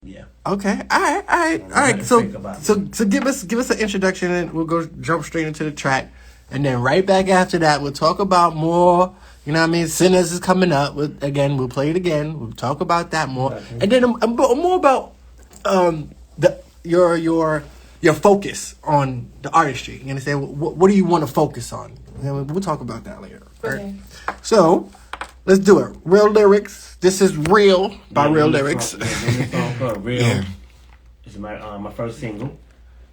Yeah. Okay. All right. So give us an introduction, and we'll jump straight into the track, and then right back after that, we'll talk about more. You know what I mean? Sinnerz is coming up. We'll play it again. We'll talk about that more, and then more about your focus on the artistry. You understand? What do you want to focus on? And we'll talk about that later. Okay. Right? So let's do it. Real lyrics. This is R.E.A.L by R.E.A.L Lyrics. R.E.A.L. Yeah. It's my first single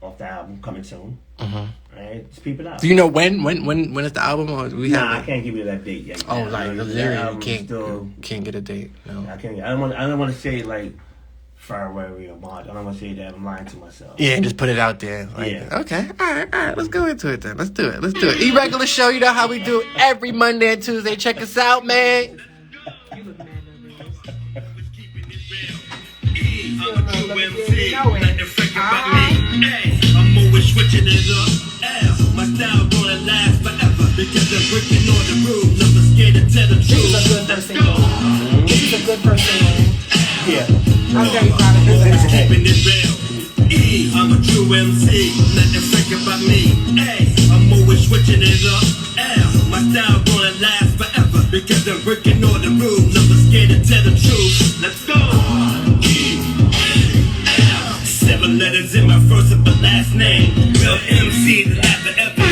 off the album coming soon. All right, just peep it out. Do you know when is the album? Or I can't give you that date yet. Oh, like literally, you can't get a date. No, I can't. I don't want to say like February or March. I don't want to say that. I'm lying to myself. Yeah, and just put it out there. Like, yeah. Okay. All right. Let's go into it then. Let's do it. Eregular show. You know how we do every Monday and Tuesday. Check us out, man. You look mad nervous. I'm always switching it up. My style gonna last forever because I'm breaking all the rules. Never scared to tell the truth. This is a good first single. Yeah. I'm very proud of this. Always keeping it real. I'm a true MC. Nothing fake about me. I'm always switching it up. My style gonna last forever because I'm breaking all the rules. Never scared to tell the truth. Let's go. 7 letters in my first and my last name. Real MC that ever.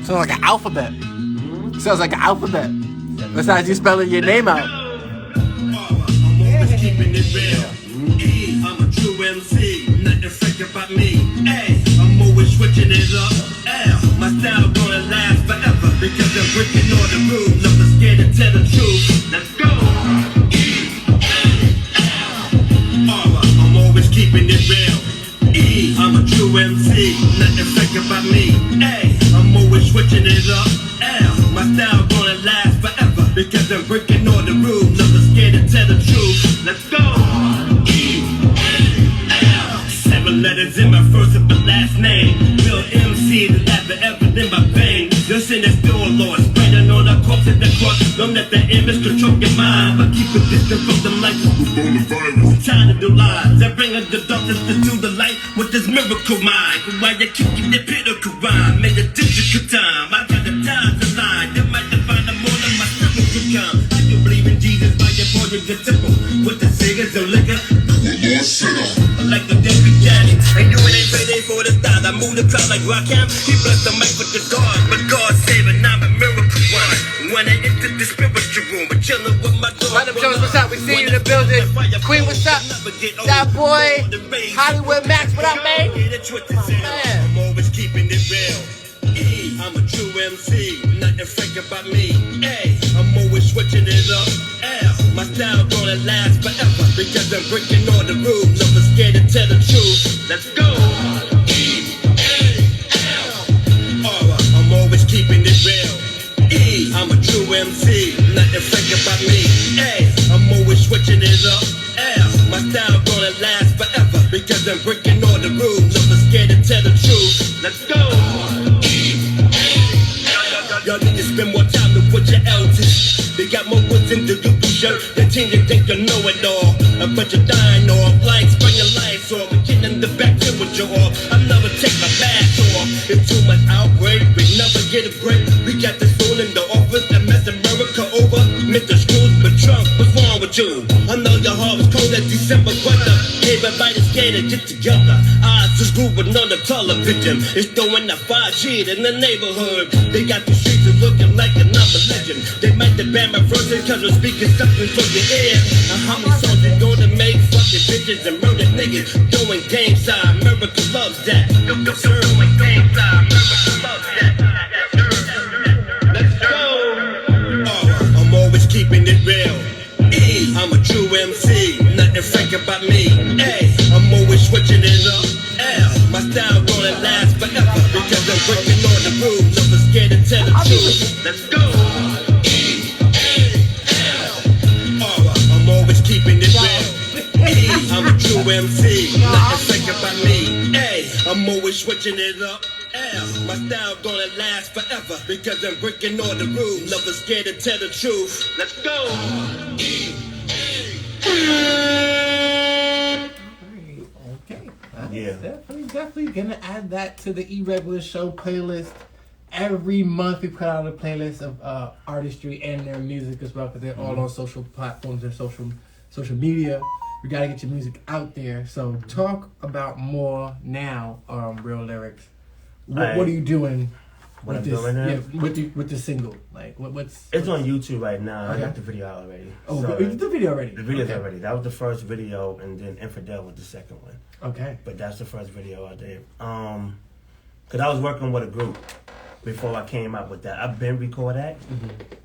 Sounds like an alphabet. Sounds like an alphabet. That's how you spelling your name out. I'm always keeping it real. I'm a true MC. Nothing fake about me. I'm always switching it up. My style gonna last forever because I'm breaking all the rules. Never scared to tell the truth. Let's go. I'm always keeping it real. I'm a true MC. Nothing fake about me. I'm always switching it up. My style gonna last forever because I'm breaking all the rules. Never scared to tell the truth. Let's go. 7 letters in my first and my last name. Real MC that ever in my vein. Just in the store, Lord, spraying on the corpse at the cross. Don't let the image control your mind, but keep it distant from them like coronavirus. Trying to do lies and bring the darkness to the light with this miracle mind. While you're kicking the pinnacle rhyme, made a digital time. I got the time to lie. They might define the more than my spiritual come. I can believe in Jesus by your portion the temple with the cigars and liquor. Like the Debbie Daddy, and you ain't ready for the style. I move the crowd like Rock'em. He blessed the mic with the God, but God saving, I'm a miracle one. When I enter the spiritual room, but chillin' with my dog. Madam Jones, what's up? We see you in the building. Queen, what's up? That boy, Hollywood Max, what up, man? I'm always keeping it real. I'm a true MC, nothing fake about me. I'm always switching it up. My style gonna last forever because I'm breaking all the rules. Never scared to tell the truth. Let's go. I'm always keeping it real. I'm a true MC, nothing fake about me. I'm always switching it up. My style gonna last forever because I'm breaking all the rules. Never scared to tell the truth. Let's go. Y'all need to spend more time with your elders. They got more woods in the Yuki shirt. The team you think you know it all. A bunch of dying off. Lights, bring your lights off. We're getting the back to what you're off. I never take my mask off. It's too much outbreak. We never get a break. We got this fool in the office that messed America over. Mr. Scrooge, but Trump, what's wrong with you? I know your heart was cold that December weather. Everybody scared to get together. Eyes just grooving on the television. It's throwing the 5G in the neighborhood. They got the streets looking like another legend. They might ban my verses cause we're speaking something from the air. And how many songs you gonna make? Fucking bitches and murder niggas doing game side. America loves that. Doing game side. America loves that. Let's go. I'm always keeping it real. I'm a true MC, nothing fake about me. I'm always switching it up. My style gonna last forever because I'm breaking all the rules. Never scared to tell the truth. Let's go. I'm always keeping it real. I'm a true MC, nothing fake about me. I'm always switching it up. My style gonna last forever because I'm breaking all the rules. Never scared to tell the truth. Let's go. Definitely gonna add that to the Eregular show playlist. Every month we put out a playlist of artistry and their music as well, because they're all on social platforms and social media. We gotta get your music out there. So talk about more now, Real Lyrics. What are you doing? What I'm doing now? Yeah, with the single. Like what's It's on YouTube right now. Okay. I got the video out already. Oh, So, the video already. the video's already. That was the first video, and then Infidel was the second one. Okay. But that's the first video I did. Cause I was working with a group before I came out with that. I've been record that.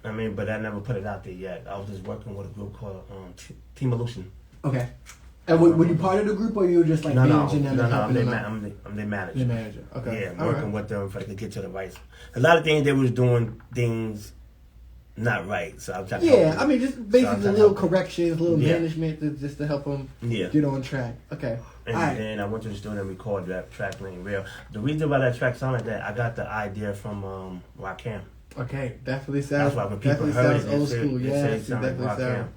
I mean, but I never put it out there yet. I was just working with a group called Team Illusion. Okay. And were you part of the group, or you were just like managing them? I'm their manager. Your manager. Okay. Yeah, working with them for they could get to the right. A lot of things they was doing things not right, so I'm trying to help them. I mean, just basically So a little corrections, a little Yeah. management just to help them get on track. Okay. And then I went to the studio and recorded that track named Real. The reason why that track sounded like that, I got the idea from R.E.A.L. Okay, definitely sounds. That's why when people heard it, old they school. said Yeah, it sounded like R.E.A.L.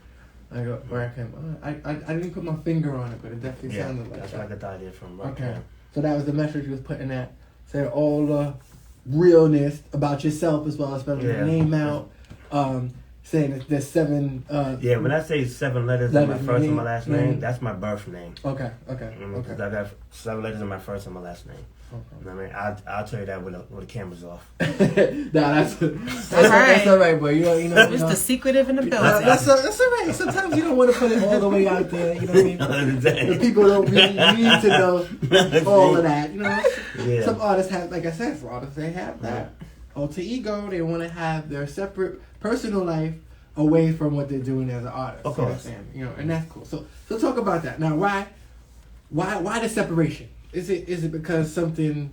I go R.E.A.L. I didn't put my finger on it, but it definitely sounded like that's that. why I got the idea from R.E.A.L. Okay, so that was the message you was putting at. Say all the realness about yourself as well as spelling your name out. Saying that there's 7. When I say 7 letters in my first and my last name, that's my birth name. Okay. Because I got 7 letters in my first and my last name. Okay. You know what I mean? I'll tell you that with the cameras off. That's all right, boy. You know. It's the secretive in the building. That's all right. Sometimes you don't want to put it all the way out there. You know what I mean? The people don't really need to know all of that. You know, some artists have, like I said, some artists they have that alter ego. They want to have their separate personal life away from what they're doing as an artist. Of course. You know, and that's cool. So talk about that. Now, why the separation? Is it because something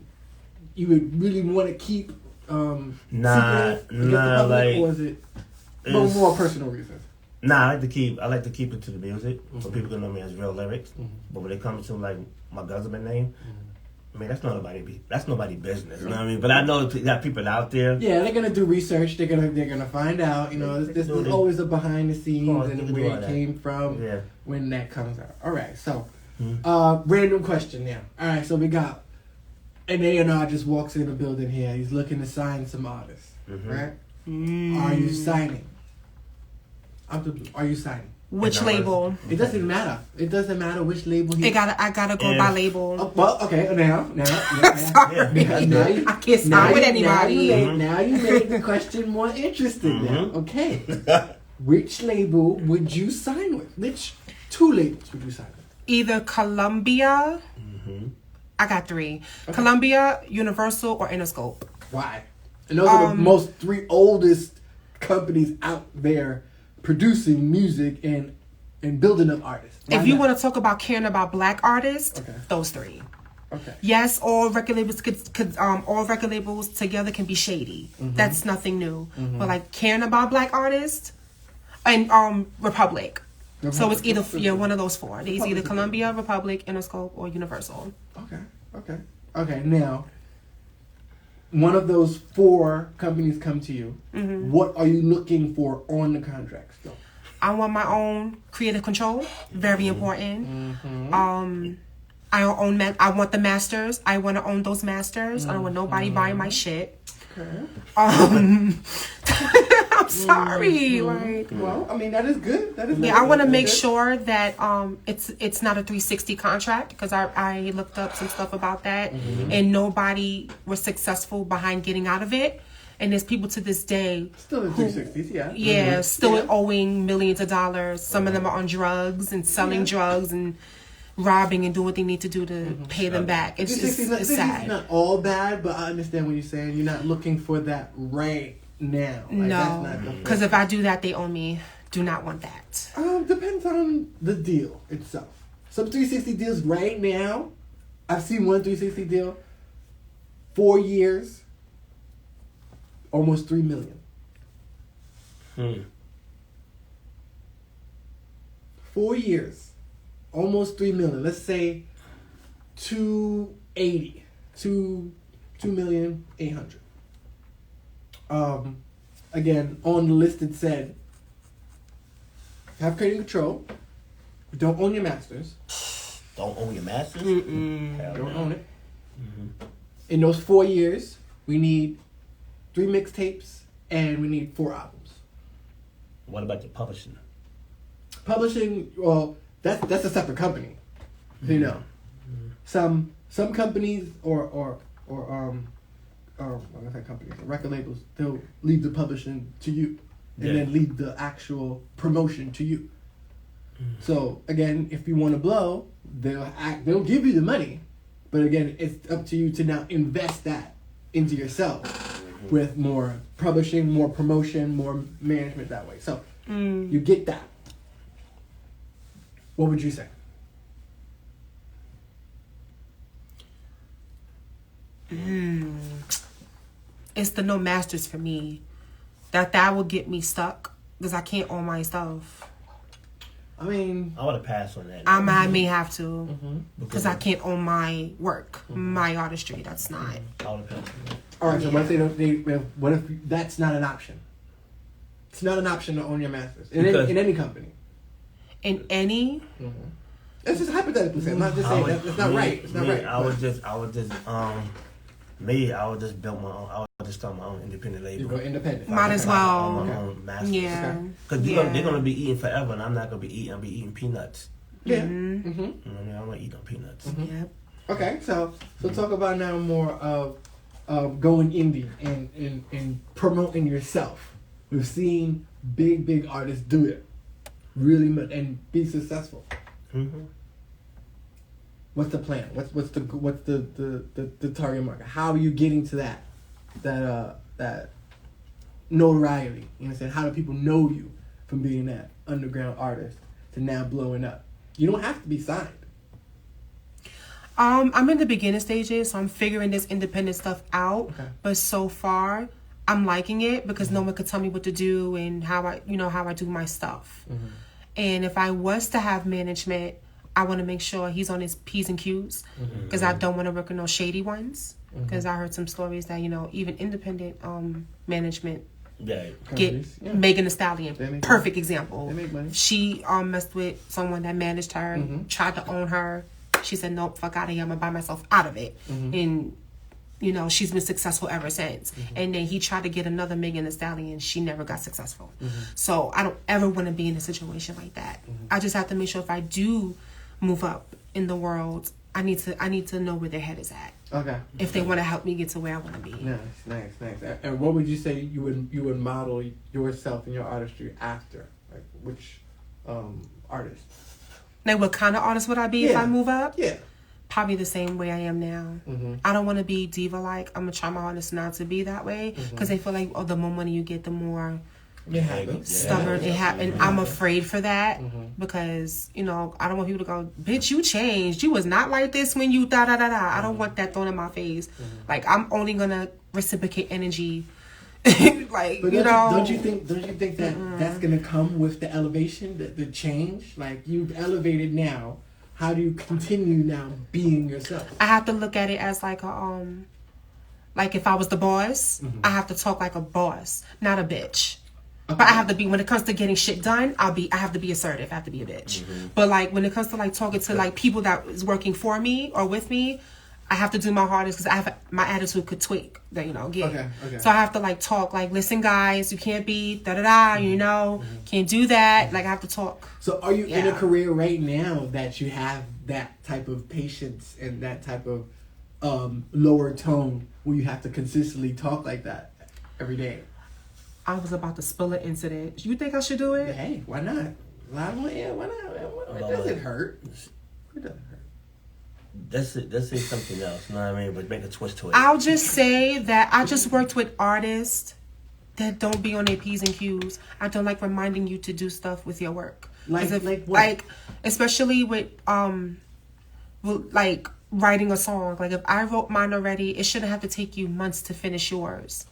you would really want to keep secret against the public, or is it more personal reasons? Nah, I like to keep it to the music, so people can know me as Real Lyrics. But when it comes to like my government name, I mean that's nobody's business. You know what I mean? But I know that people out there. Yeah, they're gonna do research. They're gonna find out. You know, this is always a behind the scenes and where it came from when that comes out. All right, so random question now. All right, so we got an A&R just walks in the building here. He's looking to sign some artists, right? Are you signing? Are you signing? Which label? It doesn't matter. It doesn't matter which label. I gotta go by label. Oh, well, okay. Now. Sorry, I can't sign with anybody. Now you made the question more interesting. Now, okay. Which label would you sign with? Which 2 labels would you sign with? Either Columbia. I got 3. Okay. Columbia, Universal, or Interscope. Why? And those are the most 3 oldest companies out there producing music and building up artists. If you want to talk about caring about black artists, those 3. Okay. Yes, all record labels all record labels together can be shady. That's nothing new. But like caring about black artists and Republic. So it's either one of those 4. It's either Columbia, Republic, Interscope, or Universal. Okay. Now, one of those 4 companies come to you. What are you looking for on the contract still? I want my own creative control. Very important. I want the masters. I want to own those masters. I don't want nobody buying my shit. Okay. I'm sorry. Like, well, I mean that is good. I want to make sure that it's not a 360 contract, because I looked up some stuff about that, and nobody was successful behind getting out of it. And there's people to this day still in 360s, still owing millions of dollars. Some of them are on drugs and selling drugs and robbing and doing what they need to do to pay them back. It's just it's sad. It's not all bad, but I understand what you're saying. You're not looking for that right now. Like, no, because if I do that, they owe me. Do not want that. Depends on the deal itself. Some 360 deals right now. I've seen one 360 deal. 4 years. Almost $3 million. 4 years. Almost $3 million. Let's say 280. 2,800,000. Again, on the list it said, have creative control. You don't own your masters. don't own your masters. Don't own it. In those 4 years, we need 3 mixtapes and we need 4 albums. What about the publishing? Publishing, well, that's a separate company. You know, some companies or like I said, companies, record labels, they'll leave the publishing to you, and then leave the actual promotion to you. So again, if you want to blow, they'll give you the money, but again, it's up to you to now invest that into yourself with more publishing, more promotion, more management that way. So you get that. What would you say? It's the no masters for me. That will get me stuck because I can't own my stuff. I mean, I would have passed on that. I may have to because I can't own my work, my artistry. That's not. I would have passed on that. All right. So what if that's not an option? It's not an option to own your masters in any company. In any. It's just hypothetically saying. I'm not just saying that's not right. It's not right. I would just build my own. I would just start my own independent label. You go independent. Might as well. My own masters. Yeah. Because they're gonna be eating forever, and I'm not gonna be eating. I'll be eating peanuts. Yeah. You know what I mean? I'm gonna eat on peanuts. Yep. Okay. So talk about now more of going indie and promoting yourself. We've seen big artists do it really much and be successful. What's the plan? What's the target market? How are you getting to that notoriety? You understand? How do people know you from being that underground artist to now blowing up? You don't have to be signed. I'm in the beginning stages, so I'm figuring this independent stuff out. Okay. But so far, I'm liking it because no one could tell me what to do and how I do my stuff. And if I was to have management, I want to make sure he's on his P's and Q's because I don't want to work with no shady ones. Because I heard some stories that even independent management get Megan Thee Stallion, perfect example. She messed with someone that managed her, tried to own her. She said, "Nope, fuck out of here. I'm gonna buy myself out of it." And she's been successful ever since. And then he tried to get another Megan Thee Stallion. She never got successful. So I don't ever want to be in a situation like that. I just have to make sure if I do move up in the world, I need to know where their head is at. Okay. If they want to help me get to where I want to be. Nice. And what would you say you would model yourself and your artistry after? Like which artist? Like what kind of artist would I be if I move up? Yeah. Probably the same way I am now. I don't want to be diva-like. I'm going to try my hardest not to be that way. Because I feel like the more money you get, the more stubborn it happens. And I'm afraid for that. Because, I don't want people to go, bitch, you changed. You was not like this when you da-da-da-da. I don't want that thrown in my face. Like, I'm only going to reciprocate energy. Like, but don't you think that that's going to come with the elevation, the change? Like, you've elevated now. How do you continue now being yourself? I have to look at it as like a like if I was the boss, I have to talk like a boss, not a bitch. Okay. But I have to be, when it comes to getting shit done, I have to be assertive. I have to be a bitch. But like when it comes to like talking to like people that is working for me or with me, I have to do my hardest because my attitude could tweak. Get. Okay. So I have to like talk like, listen, guys, you can't be can't do that. Like I have to talk. So are you in a career right now that you have that type of patience and that type of lower tone where you have to consistently talk like that every day? I was about to spill an incident. You think I should do it? Hey, why not? Why not? It doesn't hurt. It doesn't hurt. Let's say something else, you know what I mean? But make a twist to it. I'll just say that I just worked with artists that don't be on their P's and Q's. I don't like reminding you to do stuff with your work. Like what? Like, especially with, like, writing a song. Like, if I wrote mine already, it shouldn't have to take you months to finish yours.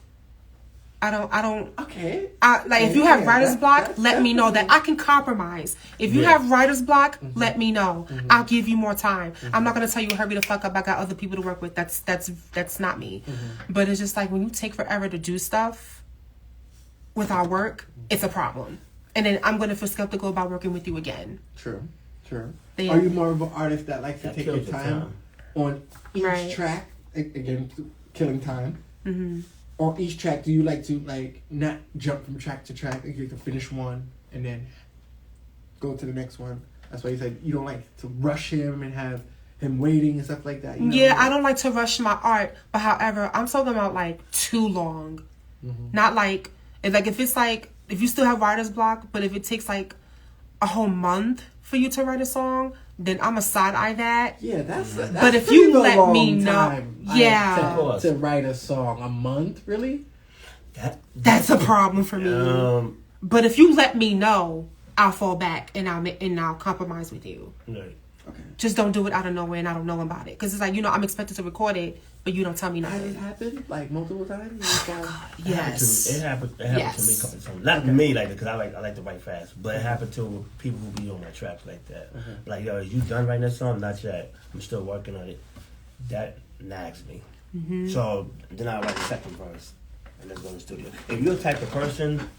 I don't. Okay. If you have writer's block, let me know that I can compromise. If you have writer's block, let me know. I'll give you more time. I'm not gonna tell you hurry the fuck up. I got other people to work with. That's not me. But it's just like when you take forever to do stuff with our work, it's a problem. And then I'm gonna feel skeptical about working with you again. True. Sure. They Are you more of an artist that likes to take your time on each Right. track? Again, killing time. Mm-hmm. On each track, do you like to not jump from track to track? You like to finish one and then go to the next one. That's why you said you don't like to rush him and have him waiting and stuff like that. You know? Yeah, I don't like to rush my art, but however, I'm talking about like too long. Mm-hmm. Not like if it's like if you still have writer's block, but if it takes like a whole month for you to write a song, then I'm a side eye that. Yeah, that's but if you let me know, to write a song, a month, really? That's a problem for me. But if you let me know, I'll fall back and I'll compromise with you. Right. Okay. Just don't do it out of nowhere and I don't know about it. Because it's like, I'm expected to record it, but you don't tell me nothing. Has it happened? Like multiple times? Yes. It happened to me a couple of times. Not me, because I like to write fast. But it happened to people who be on my tracks like that. Like, yo, you done writing that song? Not yet. I'm still working on it. That nags me. Mm-hmm. So then I write the second verse and then go to the studio. If you're the type of person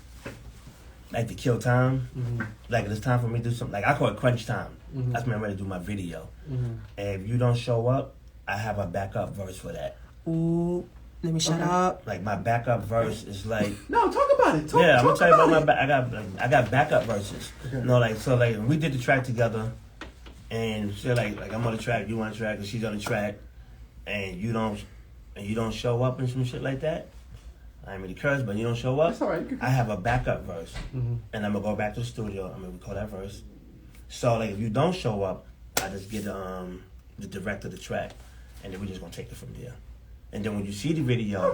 like to kill time, like it's time for me to do something. Like I call it crunch time. That's when I'm ready to do my video. And if you don't show up, I have a backup verse for that. Ooh, let me shut up. Like my backup verse is like no, talk about it. I'm gonna tell you about I got backup verses. Okay. No, we did the track together, and so like I'm on the track, you on the track, and she's on the track, and you don't show up and some shit like that. I ain't really curse, but you don't show up. That's all right. I have a backup verse, and I'm gonna go back to the studio. I'm gonna record that verse. So like if you don't show up, I just get the director of the track, and then we're just gonna take it from there. And then when you see the video,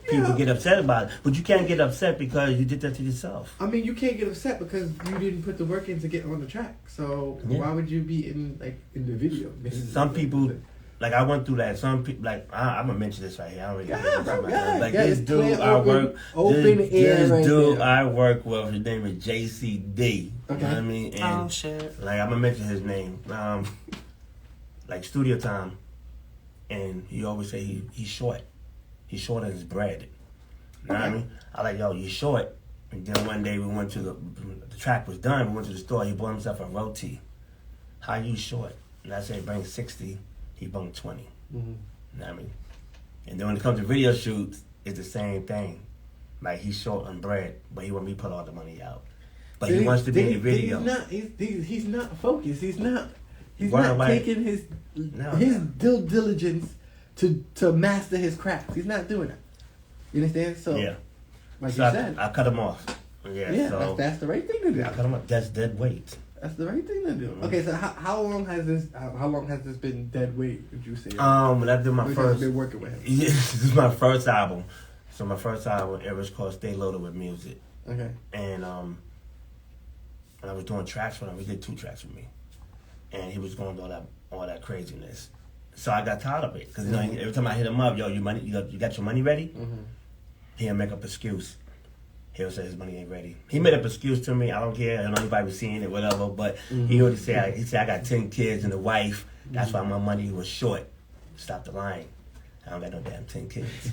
people get upset about it. But you can't get upset because you did that to yourself. I mean, you can't get upset because you didn't put the work in to get on the track. So why would you be in the video? Some people, like I went through that. Some people, like I'm gonna mention this right here. I don't really like this dude I work. This dude I work with. His name is JCD. Okay. You know what I mean? And shit. Like I'm gonna mention his name. Like studio time. And he always say he's short. He's short on his bread. You know what I mean? I like, yo, you short. And then one day we went to the track was done. We went to the store. He bought himself a roti. How you short? And I said, bring 60. He brought 20. You know what I mean? And then when it comes to video shoots, it's the same thing. Like he's short on bread, but he want me to put all the money out. But he wants to be in the video. He's not focused. He's not taking his due diligence to master his craft. He's not doing that. You understand? So, like you said, I cut him off. So that's the right thing to do. I cut him off. That's dead weight. That's the right thing to do. Okay, so how long has this been dead weight? Would you say? When I did my first, been working with him. Yeah, this is my first album. So my first album, it was called Stay Loaded with Music. Okay. And when I was doing tracks for him, he did 2 tracks with me. And he was going through all that craziness. So I got tired of it. Because every time I hit him up, yo, you got your money ready? He'll make up excuse. He'll say his money ain't ready. He made up excuse to me. I don't care. I don't know anybody was seeing it, whatever. But he already said, I got 10 kids and a wife. That's why my money was short. Stop the lying. I don't got no damn 10 kids.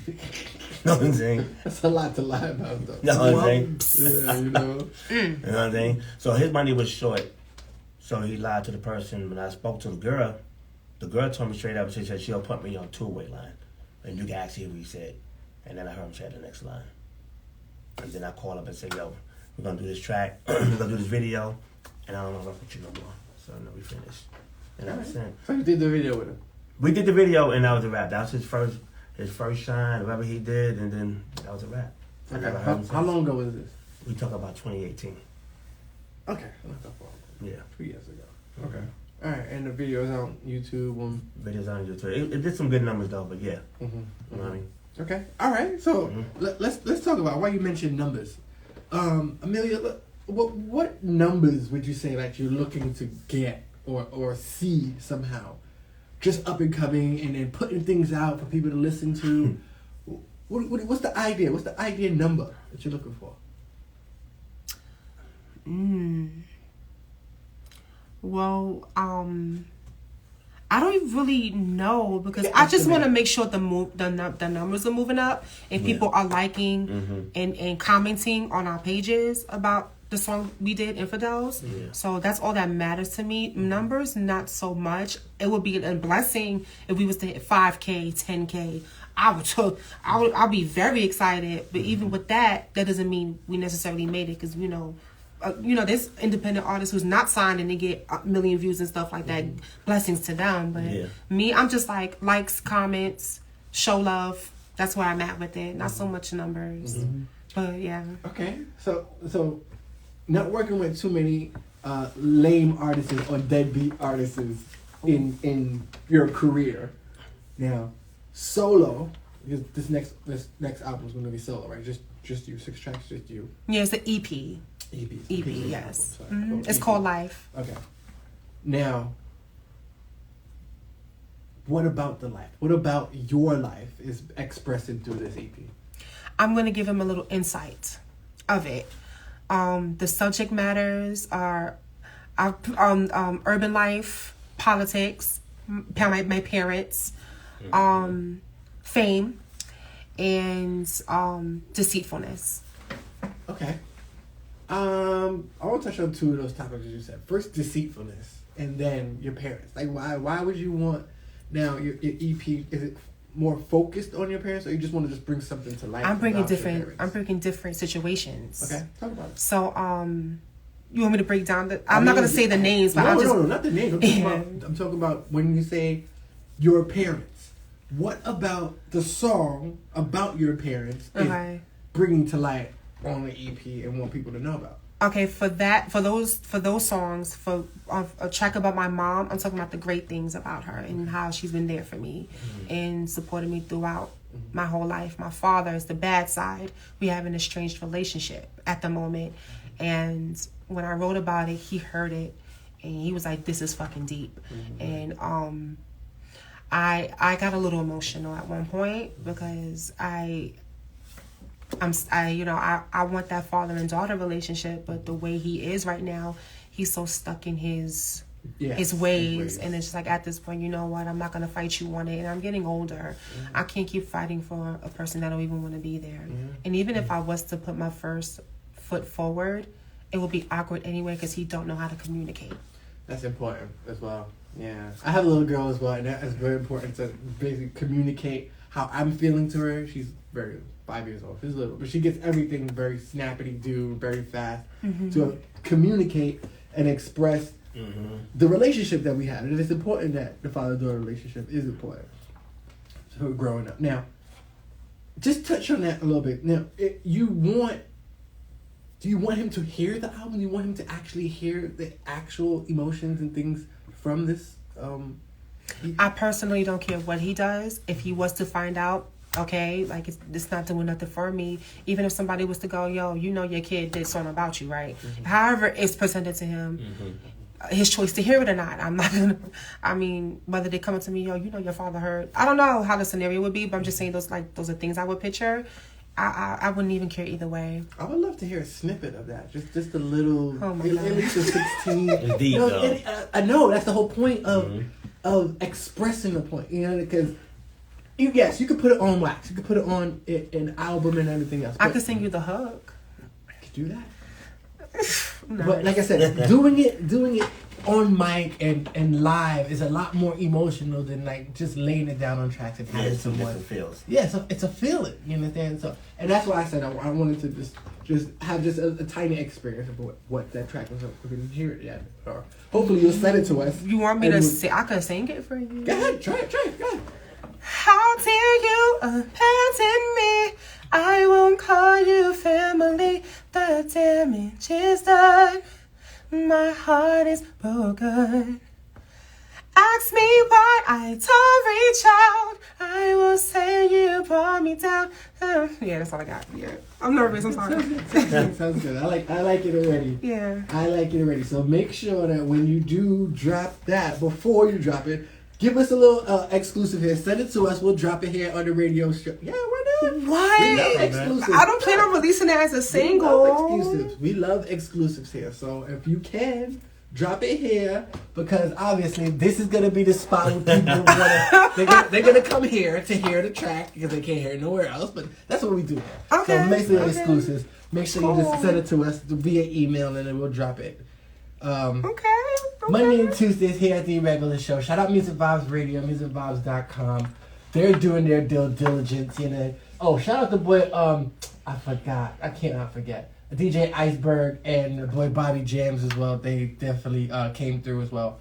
Know what I'm saying? That's a lot to lie about, though. Know what I'm saying? Yeah, you know. You know what I'm saying? So his money was short. So he lied to the person. When I spoke to the girl told me straight up, she said she'll put me on 2-way line. And you can ask her what he said. And then I heard him say the next line. And then I called up and said, yo, we're going to do this track. We're going to do this video. And I don't know if you no more. So no, we finished. And that was it. So you did the video with him? We did the video and that was a wrap. That was his first shine, whatever he did. And then that was a wrap. Okay. How long ago was this? We talk about 2018. Okay. Not that far. Yeah. 3 years ago. Okay. All right. And the video's on YouTube. Videos on YouTube. It did some good numbers though, but yeah. You know what I mean? Okay. All right. So let's talk about why you mentioned numbers. Amelia, what numbers would you say that you're looking to get or see somehow, just up and coming and then putting things out for people to listen to? What's the idea? What's the idea number that you're looking for? Well, I don't really know because I just want to make sure the numbers are moving up and people are liking and commenting on our pages about the song we did, Infidels. Yeah. So that's all that matters to me. Numbers, not so much. It would be a blessing if we was to hit 5K, 10K. I'll be very excited. But even with that doesn't mean we necessarily made it, because there's independent artists who's not signed and they get a million views and stuff like that. Blessings to them. But me, I'm just like likes, comments, show love. That's where I'm at with it. Not so much numbers. But yeah. Okay. So not working with too many lame artists or deadbeat artists in your career. Now, solo, because this next album is going to be solo, right? Just you, 6 tracks, just you. Yeah, it's an EP. EP, yes. It's called Life. Okay. Now, what about the life? What about your life is expressing through this EP? I'm going to give him a little insight of it. The subject matters are urban life, politics, my parents, fame, and deceitfulness. Okay. I want to touch on 2 of those topics that you said. First, deceitfulness, and then your parents. Like, why would you want now your EP? Is it more focused on your parents, or you just want to just bring something to life? I'm bringing different situations. Okay, talk about it. So, you want me to break down I'm not going to say the names, but no, not the names. I'm talking about when you say your parents. What about the song about your parents is bringing to light on the EP and want people to know about? Okay, for those songs, for a track about my mom, I'm talking about the great things about her and how she's been there for me and supported me throughout my whole life. My father is the bad side. We have an estranged relationship at the moment, and when I wrote about it, he heard it and he was like, "This is fucking deep." And I got a little emotional at one point because I want that father and daughter relationship, but the way he is right now, he's so stuck in his ways, and it's just like, at this point, you know what, I'm not gonna fight you on it, and I'm getting older. I can't keep fighting for a person that don't even want to be there. And even if I was to put my first foot forward, it would be awkward anyway because he don't know how to communicate. That's important as well. Yeah, I have a little girl as well, and that is very important to basically communicate how I'm feeling to her. She's 5 years old. She's little, but she gets everything very snappity-do, very fast to communicate and express the relationship that we have. And it's important that the father-daughter relationship is important. So growing up. Now, just touch on that a little bit. Now, do you want him to hear the album? Do you want him to actually hear the actual emotions and things from this? I personally don't care what he does. If he was to find out, okay, like it's not doing nothing for me. Even if somebody was to go, yo, you know your kid did something about you, right? However it's presented to him, his choice to hear it or not. I'm not gonna, whether they come up to me, yo, you know your father heard. I don't know how the scenario would be, but I'm just saying those are things I would picture. I wouldn't even care either way. I would love to hear a snippet of that. Just a little, at least a 16. Indeed, I know that's the whole point of expressing the point. You know, because yes, you could put it on wax. You could put it on an album and everything else. I could sing you the hook. I could do that. No. But like I said, doing it on mic and live is a lot more emotional than like just laying it down on tracks and having someone feels. Yeah, so it's a feeling. You understand? So, and that's why I said I wanted to just have a tiny experience of what that track was. We didn't hear it yet, or hopefully you'll send it to us. You want me to sing? I could sing it for you. Go ahead, try it. Go ahead. How dare you abandon me? I won't call you family. The damage is done. My heart is broken. Ask me why I don't reach out. I will say you brought me down. Yeah, that's all I got. Yeah, I'm nervous. I'm sorry. Sounds good. I like it already. Yeah. I like it already. So make sure that when you do drop that, before you drop it, give us a little exclusive here. Send it to us. We'll drop it here on the radio show. Yeah, why not? What? We love exclusives. I don't plan on releasing it as a single. We love exclusives here. So if you can, drop it here, because obviously this is gonna be the spot where people wanna they're gonna come here to hear the track because they can't hear it nowhere else. But that's what we do here. Okay. So make sure exclusives. Make sure you just send it to us via email and then we'll drop it. Okay. Monday and Tuesdays here at the Eregular Show. Shout out Music Vibes Radio, musicvibes.com. They're doing their due diligence, you know. Oh, shout out the boy, I cannot forget. DJ Iceberg and the boy Bobby Jams as well. They definitely came through as well.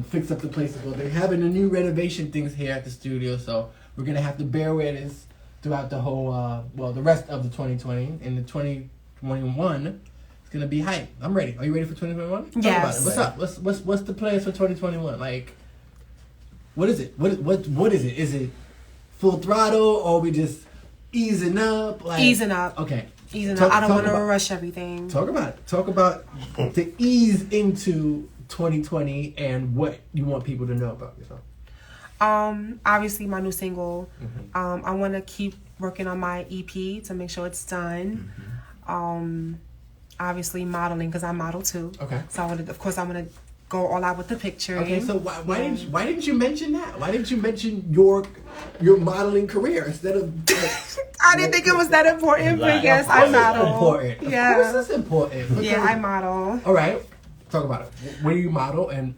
Fixed up the place as well. They're having the new renovation things here at the studio, so we're going to have to bear with this throughout the whole, the rest of the 2020. And the 2021, it's going to be hype. I'm ready. Are you ready for 2021? Yes. What's up? What's the plans for 2021? Like, what is it? What is it? Is it full throttle, or we just easing up? Like, easing up. Okay. Easing up. I don't want to rush everything. Talk about it. Talk about the ease into 2020 and what you want people to know about yourself. Obviously my new single. Mm-hmm. I want to keep working on my EP to make sure it's done. Mm-hmm. Obviously modeling, because I model too. Okay. So I want to go all out with the picture. Okay, so why didn't you mention that? Why didn't you mention your modeling career instead of? I didn't think it was that important, but yes, I model. Important. Yeah. Of course, it's important. Yeah, I model. All right, talk about it. Where do you model and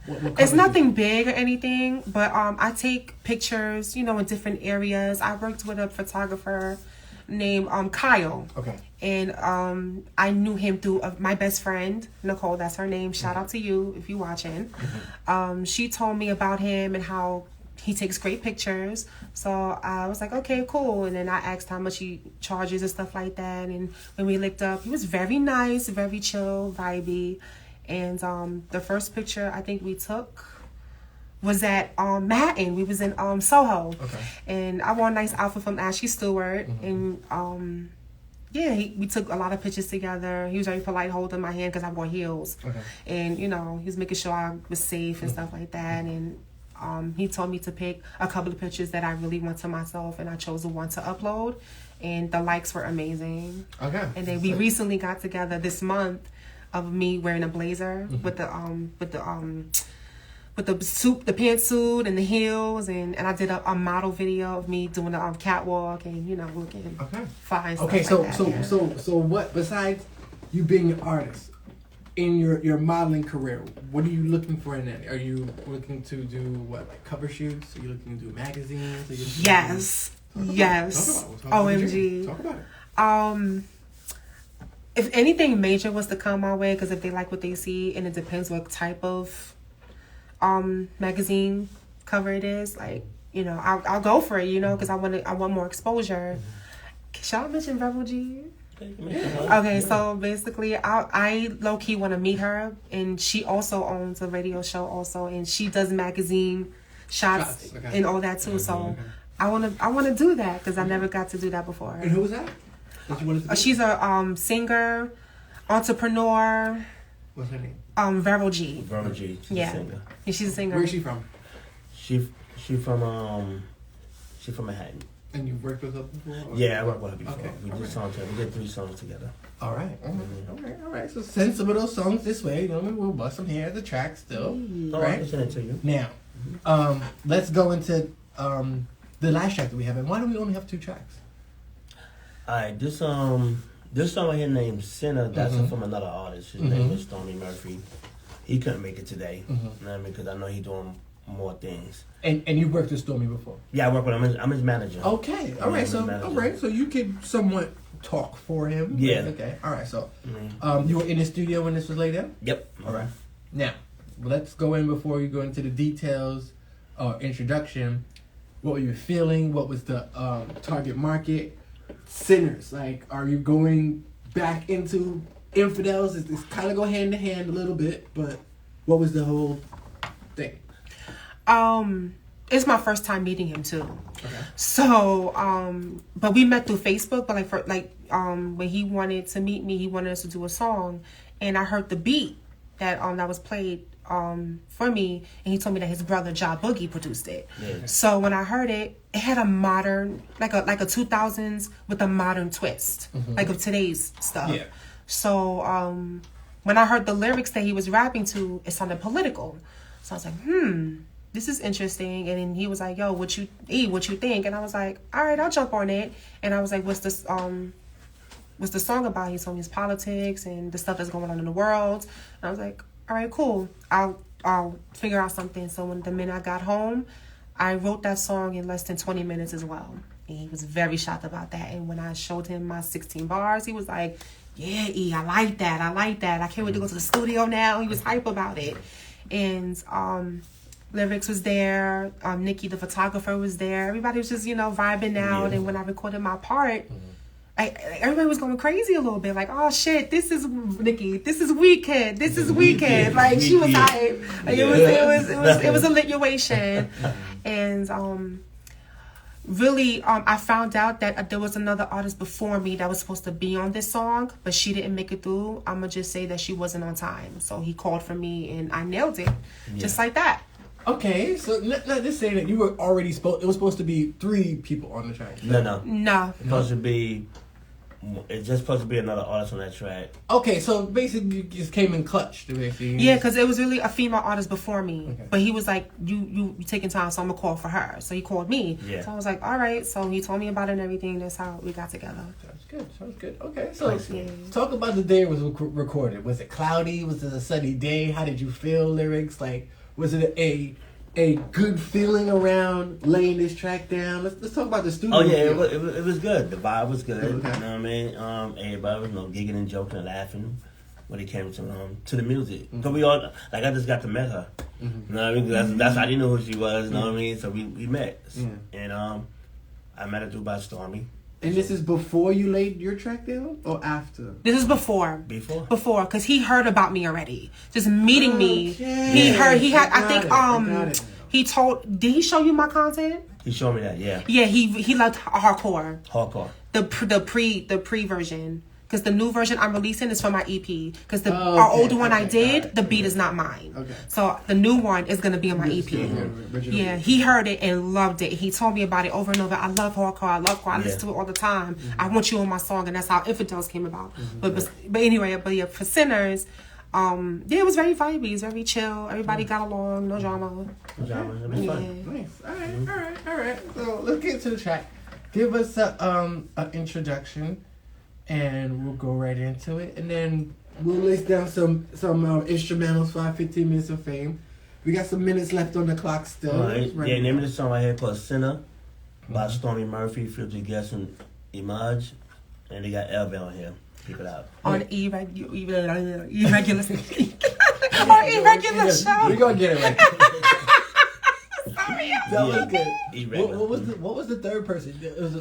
what it's nothing big or anything, but I take pictures, in different areas. I worked with a photographer named Kyle. Okay. And I knew him through my best friend, Nicole, that's her name. Shout out to you if you're watching. She told me about him and how he takes great pictures. So I was like, okay, cool. And then I asked how much he charges and stuff like that. And when we linked up, he was very nice, very chill, vibey. And the first picture I think we took was at Manhattan. We was in Soho. Okay. And I wore a nice outfit from Ashley Stewart. And we took a lot of pictures together. He was very polite holding my hand because I wore heels. Okay. And, he was making sure I was safe and stuff like that. And he told me to pick a couple of pictures that I really want to myself, and I chose the one to upload. And the likes were amazing. Okay. And then we recently got together this month of me wearing a blazer with the suit, the pantsuit and the heels, and I did a model video of me doing the catwalk and looking fine. Okay, so what, besides you being an artist in your modeling career, what are you looking for in that? Are you looking to do like cover shoots? Are you looking to do magazines? Yes. Yes. OMG. Talk about it. If anything major was to come my way, because if they like what they see, and it depends what type of magazine cover it is, like I'll go for it, because I want more exposure. Shall I mention Rebel G? Okay, so basically I low-key want to meet her, and she also owns a radio show also, and she does magazine shots and all that too. So I want to do that because I never got to do that before. And who was that? She's a singer, entrepreneur. What's her name? Verbal G. Verbal G. She's a singer. Yeah, she's a singer. Where's she from? She from Manhattan. And you've worked with her before? Or? Yeah, I worked with her before. Okay. We did songs together. We did 3 songs together. All right. All right. So send some of those songs this way. We'll bust them here at the track still. All right. I'll send it to you. Now, let's go into the last track that we have. And why do we only have 2 tracks? All right. This song right here named Sinnerz. That's from another artist. His name is Stormy Murphy. He couldn't make it today. You know what I mean? Because I know he's doing more things. And you've worked with Stormy before? Yeah, I work with him. I'm his manager. Okay. All right. So you could somewhat talk for him. Yeah. Okay. All right. So you were in the studio when this was laid out? Yep. All right. Now, let's go in before you go into the details or introduction. What were you feeling? What was the target market? Sinnerz. Like, are you going back into infidels? It's kind of go hand in hand a little bit, but what was the whole thing? It's my first time meeting him too. Okay. So, but we met through Facebook. But when he wanted to meet me, he wanted us to do a song, and I heard the beat that was played for me, and he told me that his brother Ja Boogie produced it. Yeah. So when I heard it, it had a modern, like a 2000s with a modern twist, like of today's stuff. Yeah. So when I heard the lyrics that he was rapping to, it sounded political. So I was like, this is interesting. And then he was like, yo, what you think? And I was like, all right, I'll jump on it. And I was like, what's the song about? He told me it's politics and the stuff that's going on in the world. And I was like, all right, cool. I'll figure out something. So the minute I got home, I wrote that song in less than 20 minutes as well. And he was very shocked about that. And when I showed him my 16 bars, he was like, yeah, E, I like that. I can't wait to go to the studio now. He was hype about it. And Lyricez was there. Nikki, the photographer, was there. Everybody was just, vibing out. And when I recorded my part, everybody was going crazy a little bit. Like, oh, shit, this is Nikki. This is Weekend. This is Weekend. Like, she was hype. Like, it was a lituation. And really, I found out that there was another artist before me that was supposed to be on this song, but she didn't make it through. I'm going to just say that she wasn't on time. So he called for me, and I nailed it. Just like that. Okay, so let just say that you were already it was supposed to be 3 people on the track. No. It's just supposed to be another artist on that track. Okay, so basically you just came in clutch. Basically. Yeah, because it was really a female artist before me. Okay. But he was like, you taking time, so I'm going to call for her. So he called me. Yeah. So I was like, all right. So he told me about it and everything. That's how we got together. Sounds good. Okay, so talk about the day it was recorded. Was it cloudy? Was it a sunny day? How did you feel, lyrics? Like, was it a good feeling around laying this track down? Let's talk about the studio. Oh yeah, it was good. The vibe was good. Okay. You know what I mean? Everybody was giggling and joking and laughing when it came to the music. Cause we all, like, I just got to meet her. You know what I mean? That's I didn't know who she was. You know what I mean? So we met, and I met her through by Stormy. And this is before you laid your track down, or after? This is before. Before, because he heard about me already. Just meeting me. He heard. He had. He told. Did he show you my content? He showed me that. Yeah. Yeah. He liked hardcore. Hardcore. The pre version. Because the new version I'm releasing is for my EP. Because our older one I did, the beat is not mine. Okay. So the new one is going to be on my EP. Yeah, he heard it and loved it. He told me about it over and over. I love hardcore. I listen to it all the time. I want you on my song. And that's how Infidels came about. But anyway, for Sinnerz, it was very vibey. It was very chill. Everybody got along. No drama. No drama. It was fun. Nice. All right. So let's get to the track. Give us an introduction. And we'll go right into it. And then we'll list down some instrumentals for our 15 minutes of fame. We got some minutes left on the clock still. All right. Yeah, name of the song right here called Sinnerz by Stormy Murphy, featuring guest and Eimaj. And they got R.E.A.L on here. Keep it out. On Eregular show. We're going to get it right. Sorry. That was good. What was the third person? That was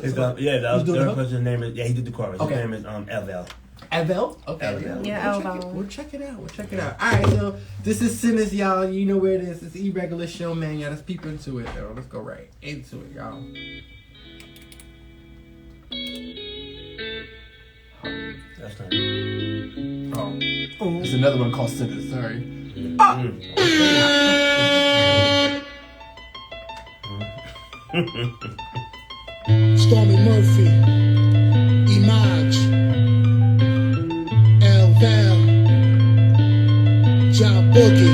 the third person's name is, he did the chorus. Okay. His name is R.E.A.L. R.E.A.L? Okay. R.E.A.L. Yeah, R.E.A.L. We'll check it out. Alright, so this is Sinnerz, y'all. You know where it is. It's Eregular show, man. Y'all, let's peep into it, though. Let's go right into it, y'all. That's not There's another one called Sinnerz, sorry. Stormy Murphy, Eimaj, R.E.A.L, John Boogie.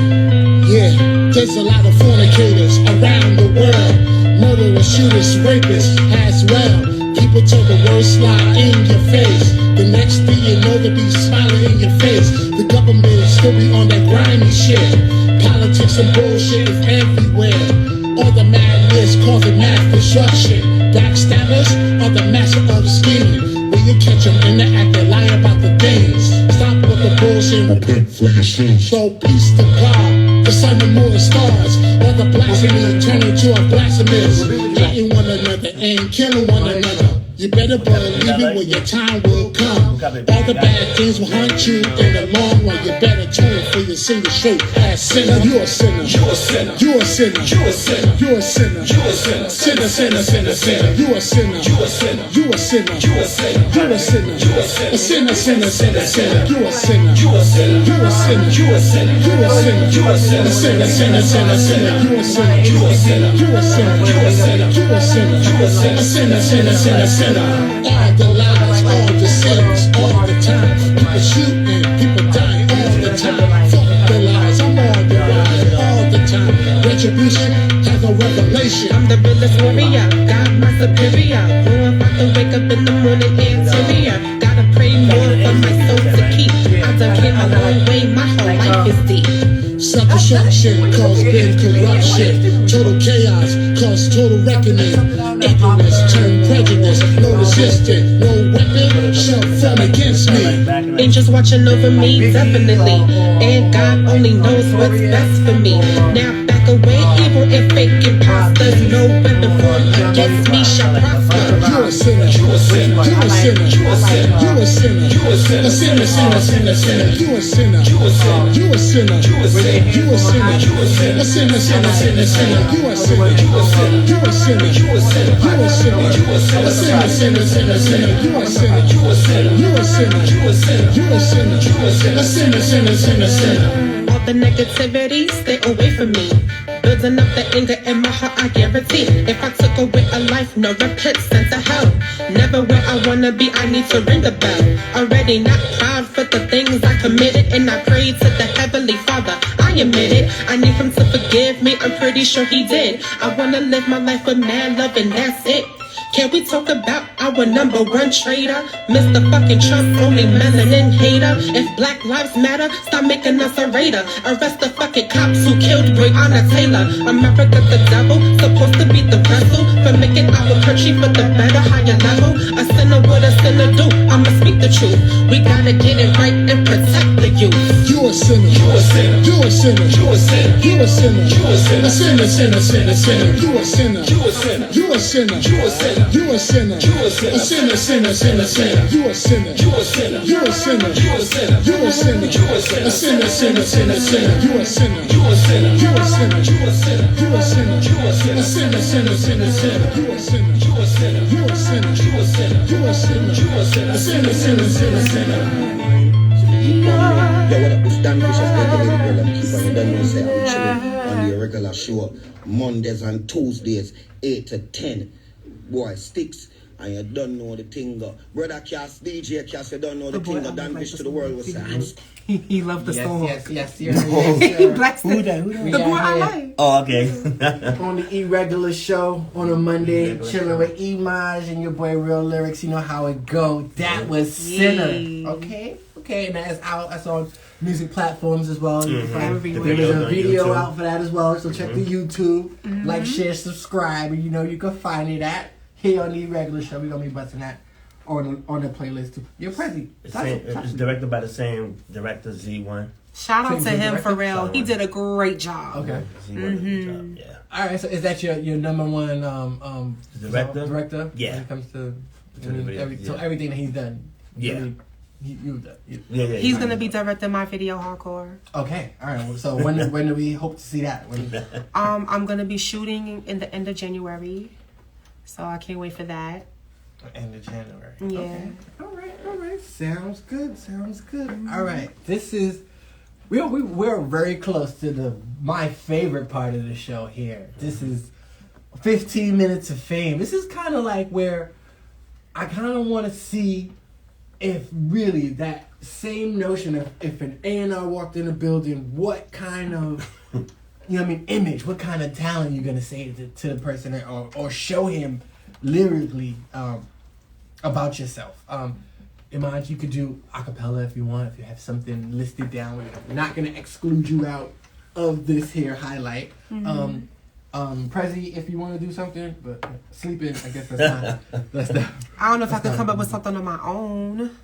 Yeah, there's a lot of fornicators around the world. Murderers, shooters, rapists as well. People tell the worst lie in your face. The next thing you know, they'll be smiling in your face. The government still be on that grimy shit. Politics and bullshit is everywhere. All the madness causing mass destruction. Backstabbers are the master of the scheming. When you catch them in the act, they lie about the things. Stop with the bullshit, repent for your sins. So peace to God, the sun, the moon, and stars. All the blasphemy turn into a blasphemous. Hating one another and killing one another. You better believe it when your time will come. All the bad things will haunt you in the long run. You better turn for your single straight ass sinner. You're a sinner. You're a sinner. You're a sinner. You're a sinner. You're a sinner. You're a sinner. Sinner, sinner, sinner, sinner. You're a sinner. You're a sinner. You're a sinner. You're a sinner. You're a sinner. You're a sinner. A sinner, sinner, sinner, sinner. You're a sinner. You're a sinner. You're a sinner. You're a sinner. You're a sinner. You're a sinner. A sinner, sinner, sinner, sinner. You're a sinner. You're a sinner. You're a sinner. You're a sinner. You're a sinner. You're a sinner. A sinner, sinner, sinner, sinner. All the lies, all the sins, all the time. People shooting, people dying all the top. Retribution has no revelation. I'm the realest warrior, God my superior. More about to wake up in the morning interior. Gotta pray more for my soul to keep. I done came a long way, my whole life is deep. Self-destruction caused big corruption. Total chaos caused total reckoning. Ignorance turned prejudice. No resistance, no weapon shall form against me. Angels watching over me, definitely. And God only knows what's best for me. Now back away, evil and fake imposters. No weapon formed against me shall prosper. You a sinner, you a sinner, you a sinner, you a sinner, you a sinner, you a sinner, sinner, sinner, sinner, sinner, you a sinner, you a sinner, you a sinner, you a sinner, you a sinner, you a sinner, a sinner, sinner, sinner, sinner, you a sinner, you a sinner, you a sinner, you a sinner, you a sinner, you a sinner, a sinner, sinner, sinner, sinner, you a sinner, you a sinner, you a sinner, you a sinner, you a sinner, you a sinner, a sinner, sinner, sinner, sinner. All the negativity, stay away from me. Building up the anger in my heart, I guarantee. If I took away a life, no repent, sent to hell. Never where I wanna be, I need to ring the bell. Already not proud for the things I committed, and I pray to the Heavenly Father. I admit it, I need Him to forgive me, I'm pretty sure He did. I wanna live my life with mad love, and that's it. Can we talk about our number one traitor? Mr. fucking Trump, only melanin hater. If Black Lives Matter, stop making us a raider. Arrest the fucking cops who killed Breonna Taylor. America the devil, supposed to be the vessel for making our country for the better, higher level. A sinner what a sinner do, I'ma speak the truth. We gotta get it right and protect the youth. You a sinner, you a sinner, you a sinner, you a sinner, you a sinner, you a sinner, a sinner, sinner, sinner, sinner, you a sinner, you a sinner, you a sinner, you a sinner. You a sinner, you a sinner, a sinner, sinner, sinner, sinner. You a sinner, you a sinner, you a sinner, you a sinner, you a sinner, you a sinner, a sinner, sinner, sinner, sinner. You a sinner, you a sinner, you a sinner, you a sinner, you a sinner, you a sinner, a sinner, sinner, sinner, sinner. You a sinner, you a sinner, you a sinner, you a sinner, you a sinner, you a sinner, a sinner, sinner, sinner, sinner. Yo, what up? It's Dan Vicious, the lady girl and keeper. You don't know, say I'm chilling on the Eregular show Mondays and Tuesdays, 8 to 10. Boy, sticks, and you don't know the thing. Brother Cass, DJ Cass, you don't know the thing. Dan Fish to the world was saying. He loved the song. Yes. He blacks Who the that? boy I like. Oh, okay. On the Eregular show on a Monday, chilling with Eimaj and your boy Real Lyrics. You know how it go. That was Sinnerz. Okay, and that's out. That's on music platforms as well. You can find there's a video out for that as well. So check the YouTube, like, share, subscribe, and you know you can find it at here on the Eregular show. We're gonna be busting that on the playlist too. You're Prezi. It's directed by the same director, Z1. Shout out to Same him director? for real. He did a great job. Okay. Z1 did a good job, yeah. All right. So is that your number one Director? Director? Yeah. When it comes to Yeah. so everything that he's done. Yeah. You've done. Yeah. He's gonna be directing my video hardcore. Okay. All right. So when do we hope to see that? I'm gonna be shooting in the end of January, so I can't wait for that. End of January. Yeah. Okay. All right. Sounds good. All right. This is we're very close to my favorite part of the show here. This is 15 minutes of fame. This is kind of like where I kind of want to see if really that same notion of if an A&R walked in a building, what kind of image, what kind of talent you're gonna say to the person or show him lyrically about yourself. Eimaj, you could do acapella if you want, if you have something listed down. We're not gonna exclude you out of this here highlight. Prezi, if you want to do something, but sleeping, I guess that's not. I don't know if I could come up with something on my own.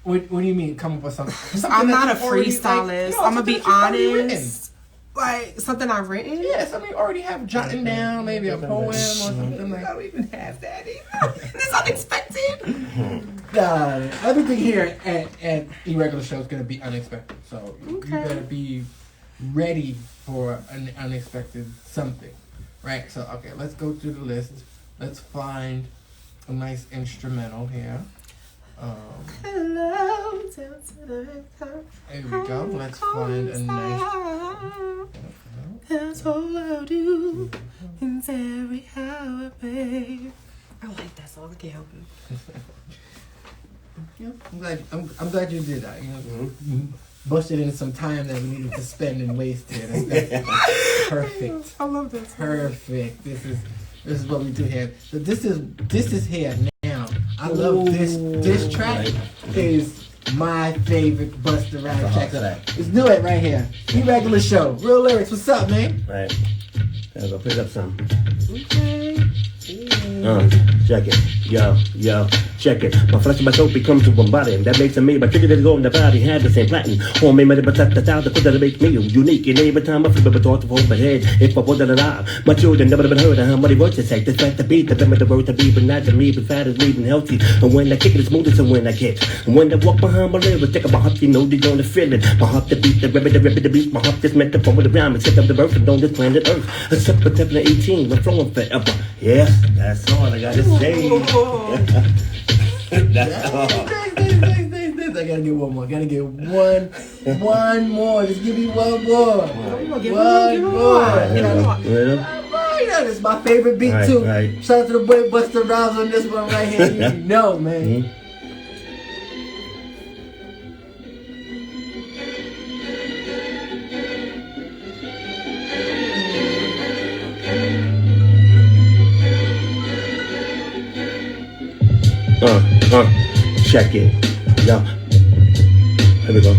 What do you mean come up with something? I'm not a freestylist. I'm gonna be honest. Like something I've written? Yes, I mean, already have jotting down maybe a poem or something like that. I don't even have that either. It's unexpected. Everything here at Eregular Show is going to be unexpected. So you got to be ready for an unexpected something. Right? So, okay, let's go through the list. Let's find a nice instrumental here. Hello, down to the top. There we go. Let's find a nice... That's all I do in every hour, babe. I like that song. I can't help it. Yeah, I'm glad you did that. You know, busted in some time that we needed to spend and waste here. That's perfect. I love this. Perfect. This is what we do here. So this is here now. I love this track is my favorite Busta Rhymes track. Let's do it right here. Eregular Show. Real Lyrics. What's up, man? Right. Gotta go pick up something. Okay. Check it. Yo, check it. My flesh and my soul becomes to one body. That makes me, but trigger that go in the body had the same platinum. Homemade, but that's the style that makes me unique. And every time I flip up a thought to hold my head, if I wasn't alive, my children never been heard of how many words to say. The fact to beat, the limit, the word to be, but not to me, but fat as leaving healthy. And when I kick it, it's smooth as when I get. And when I walk behind my lyrics, check out my heart, you know they're gonna feel it. My heart to beat, the rip, the beat, my heart is meant to form with the rhyme, except of the birth and on this planet Earth. Except for 18, we're flowing forever. Yes, that's all I gotta say. That's all. I gotta get one more. Gotta get one more. Just give me one more. One more. You know, this is my favorite beat too. Right. Shout out to the boy Busta Rhymes on this one right here. You know, man. Mm-hmm. Check it. Yo. Here we go.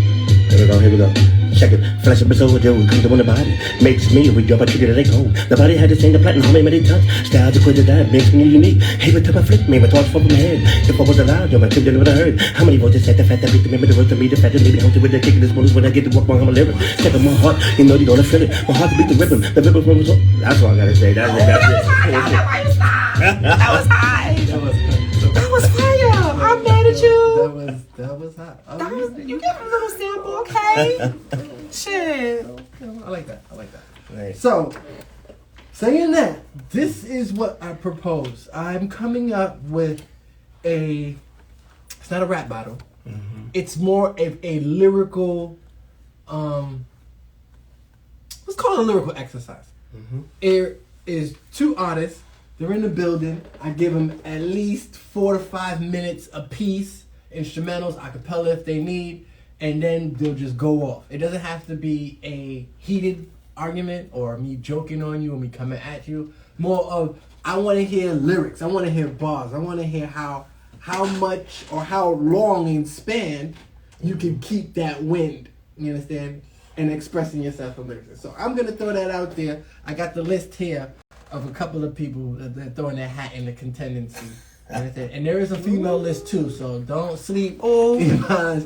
Check it. Flash up a soldier who comes on the body. Makes me a job, I trigger that they go. The body had the same, the platinum, how many touch. Styles to quit the that makes me unique. Hey, but I flip me, my thoughts from my head. If I was alive, my children would have heard. How many voices said the fat that beat the member, the words to me, the fat that made me healthy with the kick this bonus when I get to walk on my lyrics. Step in my heart, you know you're gonna feel it. My heart to beat the rhythm from the soul. That's all I gotta say. That's it. That was high. That was fire. I'm mad at you. That was hot. You get a little sample, okay? Shit. I like that. Right. So, saying that, this is what I propose. I'm coming up with it's not a rap battle. Mm-hmm. It's more of a lyrical, let's call it a lyrical exercise. Mm-hmm. There is two artists. They're in the building. I give them at least 4 to 5 minutes a piece, instrumentals, acapella if they need, and then they'll just go off. It doesn't have to be a heated argument or me joking on you or me coming at you. More of, I want to hear lyrics. I want to hear bars. I want to hear how much or how long in span you can keep that wind. You understand? And expressing yourself in lyrics. So I'm going to throw that out there. I got the list here of a couple of people that are throwing their hat in the contendency. And there is a female list too, so don't sleep. Oh, do not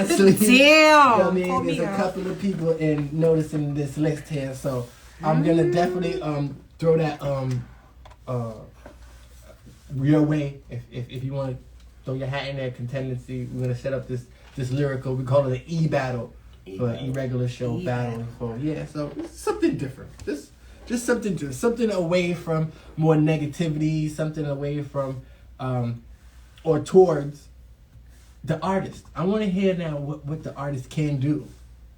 sleep. Damn. You know what I mean? There's a couple of people in noticing this list here, so I'm gonna definitely throw that your way if you want to throw your hat in there. Contendency. We're gonna set up this lyrical. We call it an E battle for Eregular Show battle. So yeah, so it's something different. Just something away from more negativity, something away from or towards the artist. I want to hear now what the artist can do,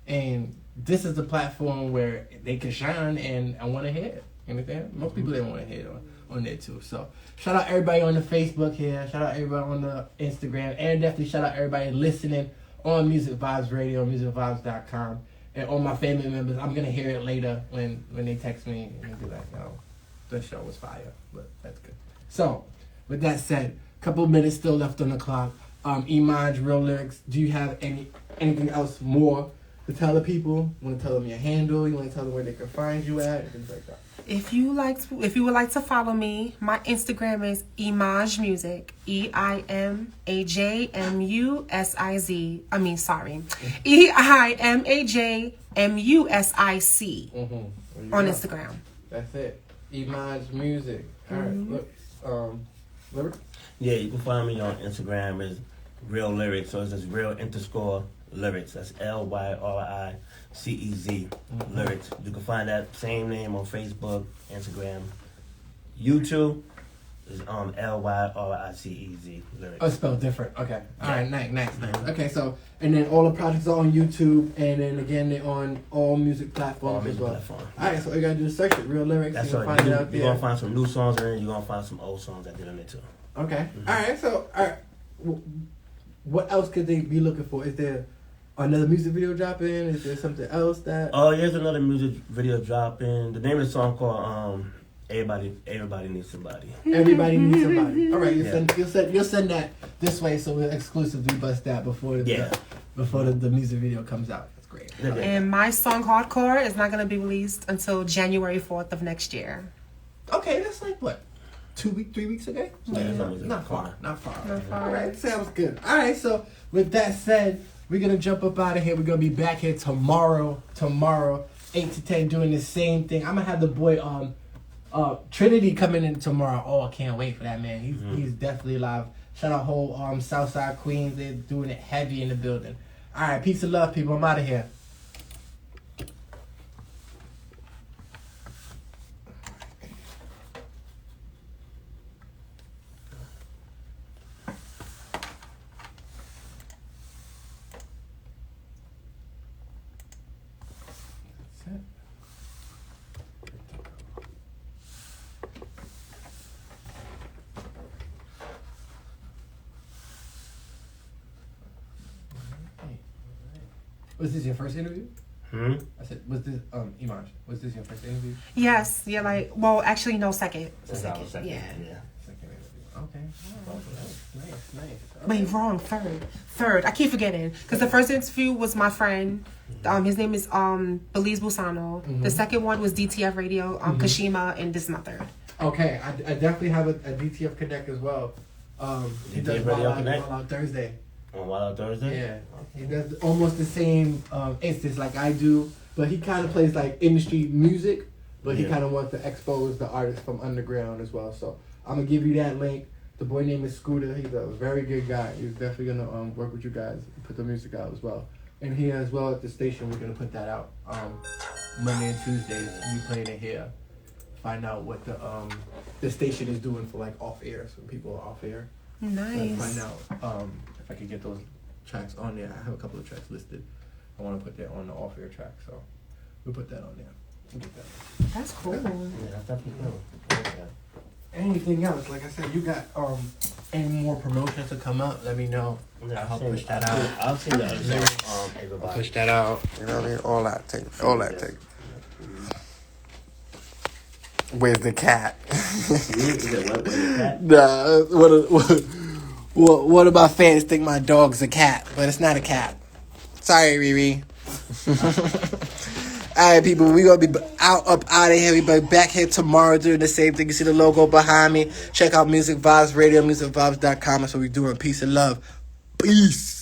and this is the platform where they can shine, and I want to hear it. You understand? Most people didn't want to hear it on there too. So shout out everybody on the Facebook here, shout out everybody on the Instagram, and definitely shout out everybody listening on Music Vibes Radio, musicvibes.com. And all my family members, I'm gonna hear it later when they text me and be like, "Oh, the show was fire," but that's good. So, with that said, a couple minutes still left on the clock. Eimaj, Real Lyrics. Do you have anything else more to tell the people? You want to tell them your handle? You want to tell them where they can find you at? Things like that. If you would like to follow me, my Instagram is Eimaj Music. EIMAJMUSIZ. EIMAJMUSIC on Instagram. That's it. Eimaj Music. All right. Look, lyrics. Yeah, you can find me on Instagram as Real Lyrics, so it's just real_lyrics. That's LYRICEZ lyrics. You can find that same name on Facebook, Instagram, YouTube is LYRICEZ lyrics. Oh, spelled different. Okay. All right. Nice. Okay. So, and then all the projects are on YouTube, and then again they're on all music platforms as well. All right. So all you gotta do is search it, Real Lyrics. That's right. Find it out there. You're gonna find some new songs, and then you're gonna find some old songs that did on it too. Okay. Mm-hmm. All right. So, what else could they be looking for? Is there another music video dropping? Is there something else that? Oh, here's another music video dropping. The name of the song called Everybody Needs Somebody. Everybody Needs Somebody. All right, you'll send that this way, so we'll exclusively bust that before the music video comes out. That's great. And my song Hardcore is not going to be released until January 4th of next year. Okay, that's like what? 3 weeks ago? Yeah, not far. All right, sounds good. All right, so with that said, we're gonna jump up out of here. We're gonna be back here tomorrow, 8 to 10, doing the same thing. I'm gonna have the boy Trinity coming in tomorrow. Oh, I can't wait for that, man. He's definitely live. Shout out whole Southside Queens. They're doing it heavy in the building. All right, peace and love, people. I'm out of here. Was this your first interview? I said, was this Eimaj? Was this your first interview? Yes, yeah, actually, no, second. Second. Yeah. Second interview. Okay. Nice. Wait, wrong. Third. I keep forgetting because the first interview was my friend. His name is Belize Busano. Mm-hmm. The second one was DTF Radio, Kashima, and this is my third. Okay, I definitely have a DTF Connect as well. He does Radio Wild Connect? Out Thursday. On Wild Out Thursday? Yeah. He does almost the same instance like I do, but he kind of plays like industry music, but he kind of wants to expose the artists from underground as well. So I'm going to give you that link. The boy name is Scooter. He's a very good guy. He's definitely going to work with you guys and put the music out as well. And here as well at the station, we're going to put that out Monday and Tuesdays. You playing it here. Find out what the station is doing for like off air, so people are off air. Nice. Find out if I can get those tracks on there. I have a couple of tracks listed. I want to put that on the off air track, so we'll put that on there. We'll get that. That's cool. Yeah, that's definitely cool. Okay. Anything else? Like I said, you got any more promotions to come up? Let me know. Yeah, I'll push that out. I'll see the other song, Everybody. Push that out. You know what I mean? All that take. Where's the cat? Nah, what about fans think my dog's a cat, but it's not a cat. Sorry, Riri. All right, people, we gonna be out of here. We be back here tomorrow doing the same thing. You see the logo behind me. Check out Music Vibes Radio, musicvibes.com. That's what we doing. Peace and love. Peace.